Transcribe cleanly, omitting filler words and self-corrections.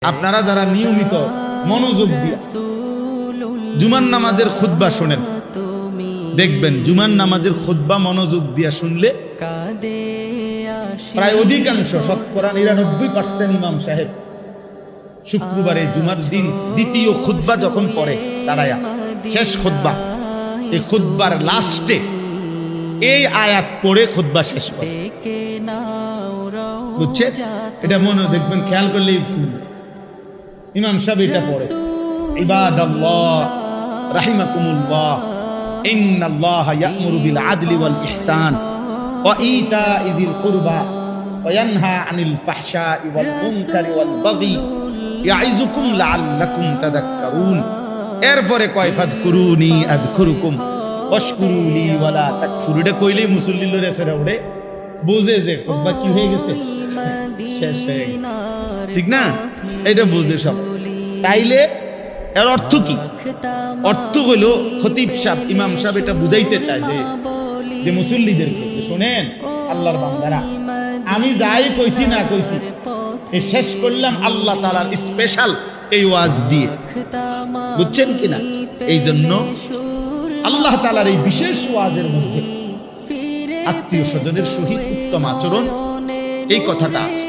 আপনারা যারা নিয়মিত মনোযোগ দিয়ে জুমার নামাজের খুতবা শোনেন, দেখবেন জুমার নামাজের খুতবা মনোযোগ দিয়ে শুনলে প্রায় অধিকাংশ শতকরা ৯৯% ইমাম সাহেব শুক্রবারে জুমার দিন দ্বিতীয় খুতবা যখন পড়ে দাঁড়ায়া শেষ খুতবা, এই খুতবার লাস্টে এই আয়াত পড়ে খুতবা শেষ করে। বুঝছেন? এটা মনে দেখবেন, খেয়াল করলেই শুনবেন ইমাম সাহেব এটা পড়ে, ইবাদাল্লাহ রাহিমাকুমুল্লাহ ইন্নাল্লাহা ইয়া'মুরু বিল আদলি ওয়াল ইহসান ওয়া ইতা'i যিল কুরবা ওয়া ইয়ানহা আনিল ফাহশা'i ওয়াল মুনকারি ওয়াল বাগি ইয়া'iযুকুম লা'আল্লাকুম তাযাক্কারুন। এরপরে কয় ফাযকুরুনি আযকুরুকুম ওয়াশকুরুলি ওয়া লা তাকফুরুন। এটা কইলেই মুসল্লি লরে সেরা উঠে বুঝে যে খুতবা কি হয়ে গেছে, শেষ হয়ে গেছে, ঠিক না? এটা বুঝে সব। তাইলে এর অর্থ কি? অর্থ হলো খতিব সাহেব, ইমাম সাহেব এটা বুঝাইতে চায় যে মুসল্লিদেরকে, শোনেন আল্লাহর বান্দারা, আমি যাই কইছি না কইছি এই শেষ করলাম আল্লাহ তাআলার স্পেশাল এই ওয়াজ দিয়ে। বুঝছেন কিনা? এই জন্য আল্লাহ তাআলার এই বিশেষ ওয়াজের মধ্যে আত্মীয় স্বজনের সহিত উত্তম আচরণ এই কথাটা আছে।